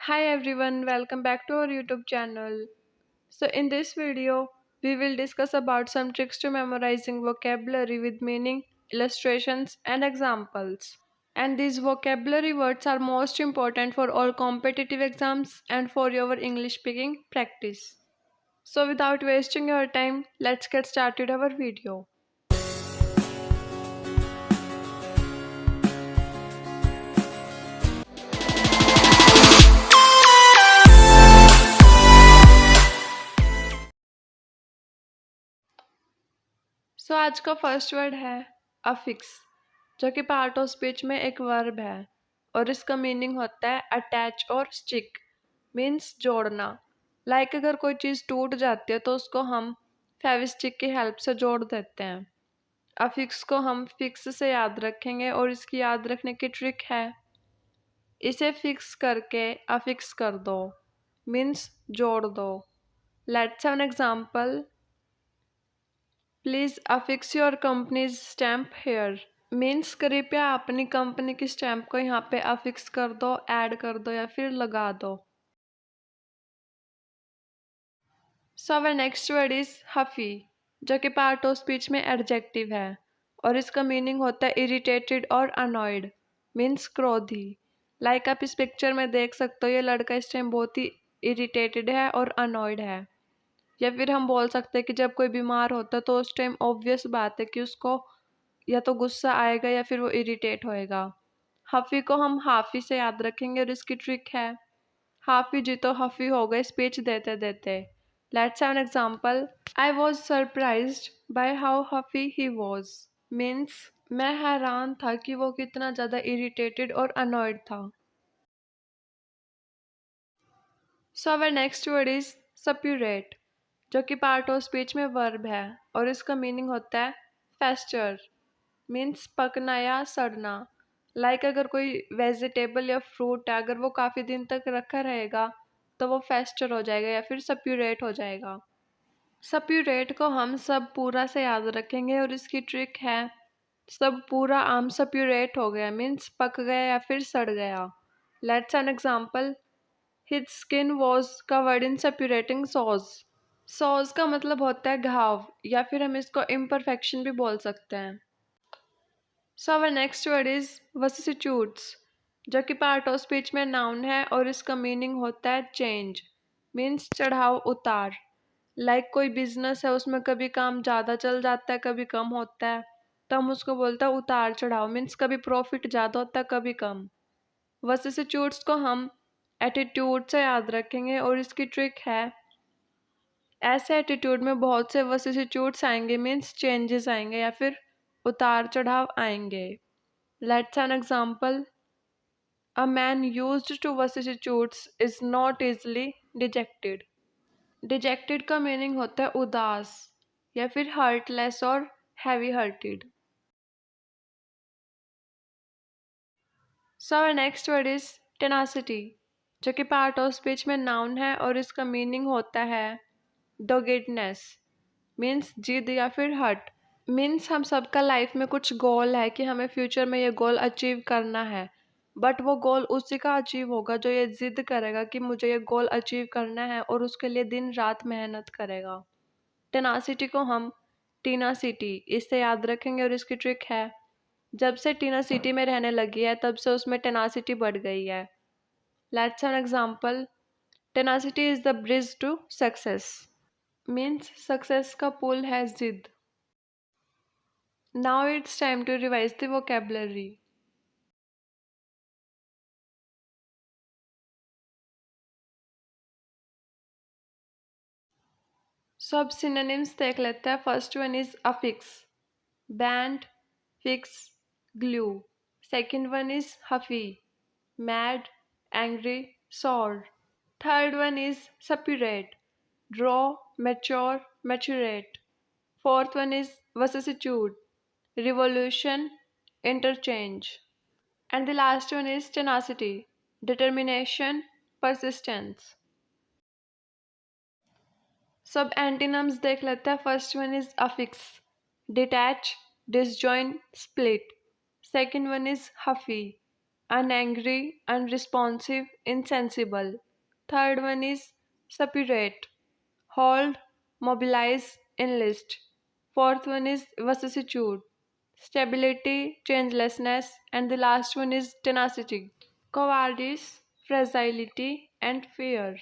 Hi everyone, welcome back to our YouTube channel. So in this video, we will discuss about some tricks to memorizing vocabulary with meaning, illustrations and examples. And these vocabulary words are most important for all competitive exams and for your English speaking practice. So without wasting your time, let's get started our video. सो आज का first word है affix, जो कि part of speech में एक verb है और इसका मीनिंग होता है अटैच और स्टिक, मीन्स जोड़ना। लाइक अगर कोई चीज़ टूट जाती है तो उसको हम फेविस्टिक की हेल्प से जोड़ देते हैं। अफिक्स को हम फिक्स से याद रखेंगे और इसकी याद रखने की ट्रिक है, इसे फिक्स करके अफिक्स कर दो, मीन्स जोड़ दो। Let's have an example. Please affix your company's stamp here, means कृपया अपनी कंपनी की स्टैम्प को यहाँ पे अफिक्स कर दो, ऐड कर दो या फिर लगा दो। सो अवर नेक्स्ट वर्ड इज हफी, जो कि पार्ट ऑफ स्पीच में एडजेक्टिव है और इसका मीनिंग होता है इरिटेटेड और अनॉयड, मीन्स क्रोधी। लाइक आप इस पिक्चर में देख सकते हो, ये लड़का इस टाइम बहुत ही इरिटेटेड है और अनॉयड है। या फिर हम बोल सकते हैं कि जब कोई बीमार होता है तो उस टाइम ऑब्वियस बात है कि उसको या तो गुस्सा आएगा या फिर वो इरिटेट होएगा। हफ़ी को हम हाफ़ी से याद रखेंगे और इसकी ट्रिक है, हाफ़ी जी तो हफ़ी हो गए स्पीच देते देते। Let's have an example. I was surprised by how huffy he was, means मैं हैरान था कि वो कितना ज़्यादा इरिटेटेड और अनॉयड था। सो अवर नेक्स्ट वर्ड इज सप्यूरेट, जो कि पार्ट ऑफ स्पीच में वर्ब है और इसका मीनिंग होता है फेस्चर, मीन्स पकना या सड़ना। लाइक अगर कोई वेजिटेबल या फ्रूट है, अगर वो काफ़ी दिन तक रखा रहेगा तो वो फेस्टर हो जाएगा या फिर सप्यूरेट हो जाएगा। सप्यूरेट को हम सब पूरा से याद रखेंगे और इसकी ट्रिक है, सब पूरा आम सप्यूरेट हो गया, मीन्स पक गया या फिर सड़ गया। Let's an example. His skin was covered in suppurating sauce. Sauce का मतलब होता है घाव या फिर हम इसको इम्परफेक्शन भी बोल सकते हैं। सो our next word is vicissitudes, जो कि पार्ट ऑफ स्पीच में नाउन है और इसका मीनिंग होता है चेंज, मीन्स चढ़ाव उतार। लाइक कोई बिजनेस है, उसमें कभी काम ज़्यादा चल जाता है कभी कम होता है, तो हम उसको बोलते हैं उतार चढ़ाव, मीन्स कभी प्रॉफिट ज़्यादा होता है कभी कम। विसिट्यूड्स को हम एटीट्यूड से याद रखेंगे और इसकी ट्रिक है, ऐसे एटीट्यूड में बहुत से विसिट्यूड्स आएंगे, मीन्स चेंजेस आएंगे या फिर उतार चढ़ाव आएंगे। Let's an example. A man used to vicissitudes is not easily dejected. Dejected का मीनिंग होता है उदास या फिर हार्टलेस और heavy hearted. So our next word is tenacity, जो कि पार्ट ऑफ स्पीच में नाउन है और इसका मीनिंग होता है डॉगेडनेस, मीन्स जिद या फिर हट। मीन्स हम सबका लाइफ में कुछ गोल है कि हमें फ्यूचर में ये गोल अचीव करना है, बट वो गोल उसी का अचीव होगा जो ये जिद करेगा कि मुझे ये गोल अचीव करना है और उसके लिए दिन रात मेहनत करेगा। टेनासिटी को हम टीना सिटी इससे याद रखेंगे और इसकी ट्रिक है, जब से टीना सिटी में रहने लगी है तब से उसमें टेनासिटी बढ़ गई है। Let's an example. Tenacity is the bridge to success, means success का पुल है जिद। Now it's time to revise the vocabulary. So अब सिनोनिम्स देख लेते हैं। First one is affix, band, fix, glue. Second one is huffy, mad, angry, sore. Third one is suppurate, draw, mature, maturate. Fourth one is vicissitude, revolution, interchange. And the last one is tenacity, determination, persistence. सब antonyms देख लेते हैं। First one is affix, detach, disjoin, split. Second one is huffy, unangry, unresponsive, insensible. Third one is suppurate, hold, mobilize, enlist. Fourth one is vicissitude, stability, changelessness, and the last one is tenacity, cowardice, fragility, and fear.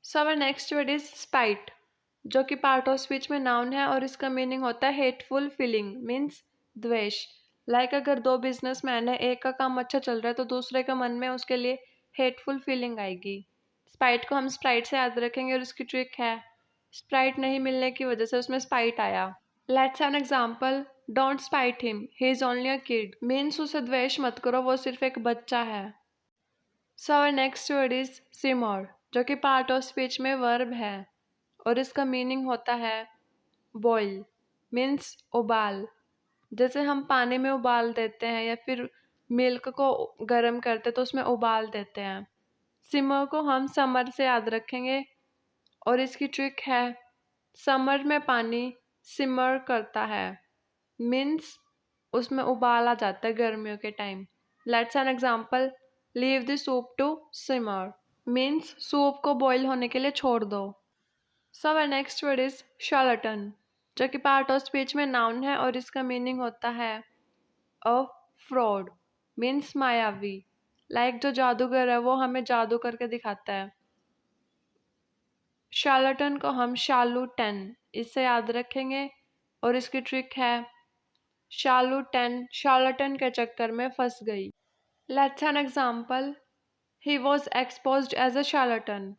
So our next word is spite, जो कि part of speech में noun है और इसका meaning होता है hateful feeling, means द्वेष। Like अगर दो बिजनेसमैन है, एक का काम अच्छा चल रहा है तो दूसरे के मन में उसके लिए हेटफुल फीलिंग आएगी। स्पाइट को हम स्प्राइट से याद रखेंगे और उसकी ट्रिक है, स्प्राइट नहीं मिलने की वजह से उसमें स्पाइट आया। Let's an example, don't spite him, he is only a kid, means उसे द्वेष मत करो, वो सिर्फ एक बच्चा है। So our next word is simmer, जो कि पार्ट ऑफ स्पीच में वर्ब है और इसका मीनिंग होता है बॉयल, मीन्स उबाल। जैसे हम पानी में उबाल देते हैं या फिर मिल्क को गर्म करते तो उसमें उबाल देते हैं। सिमर को हम समर से याद रखेंगे और इसकी ट्रिक है, समर में पानी सिमर करता है, मीन्स उसमें उबाल आ जाता है गर्मियों के time. Let's an example, leave the soup to simmer, means soup को बॉईल होने के लिए छोड़ दो। So our next word is charlatan, जो कि पार्ट ऑफ स्पीच में नाउन है और इसका मीनिंग होता है अ फ्रॉड, मीन्स मायावी। लाइक जो जादूगर है वो हमें जादू करके दिखाता है। शार्लटन को हम शालू टेन इससे याद रखेंगे और इसकी ट्रिक है, शालू टेन शार्लटन के चक्कर में फंस गई। Let's an example, he was exposed as a charlatan.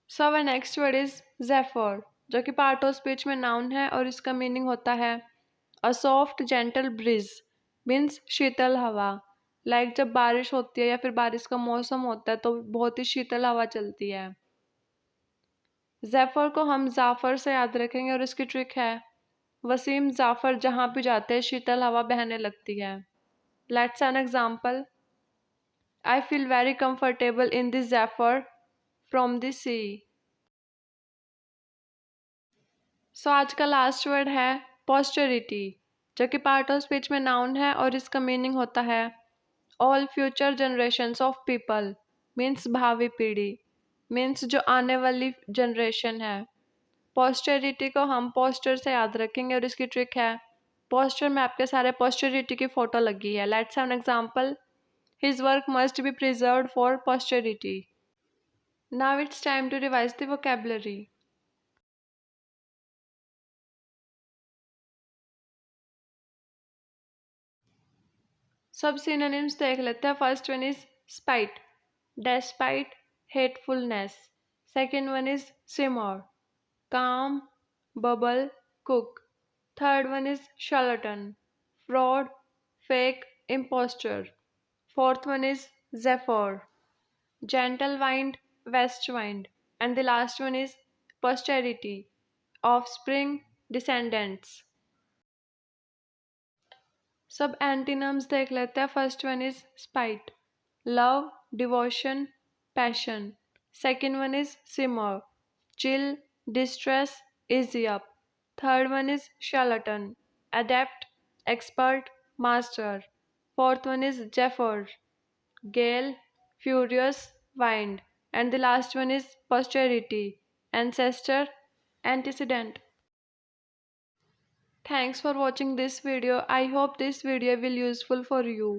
So our next word is zephyr, जो कि पार्ट ऑफ स्पीच में नाउन है और इसका मीनिंग होता है a soft gentle breeze, means शीतल हवा। लाइक जब बारिश होती है या फिर बारिश का मौसम होता है तो बहुत ही शीतल हवा चलती है। ज़ेफर को हम जाफर से याद रखेंगे और इसकी ट्रिक है, वसीम जाफर जहाँ भी जाते हैं शीतल हवा बहने लगती है। Let's an example, I feel very comfortable in this zephyr from the sea. So आज का लास्ट वर्ड है पोस्टेरिटी, जो कि पार्ट ऑफ स्पीच में नाउन है और इसका मीनिंग होता है all future generations of people, means भावी पीढ़ी, मीन्स जो आने वाली जनरेशन है। पोस्टेरिटी को हम पोस्टर से याद रखेंगे और इसकी ट्रिक है, पोस्टर में आपके सारे पोस्टेरिटी की फोटो लगी है। Let's have an example, his work must be preserved for posterity. Now it's time to revise the vocabulary. सब सिनोनिम्स देख लेते हैं। First one is spite, despite, hatefulness. Second one is simmer, calm, bubble, cook. Third one is charlatan, fraud, fake, imposture. Fourth one is zephyr, gentle wind, west wind. And the last one is posterity, offspring, descendants. सब antonyms देख लेते हैं। First one is spite, love, devotion, passion. Second one is simmer, chill, distress, easy up. Third one is charlatan, adept, expert, master. Fourth one is Jeffers, gale, furious, wind. And the last one is posterity, ancestor, antecedent. Thanks for watching this video. I hope this video will useful for you.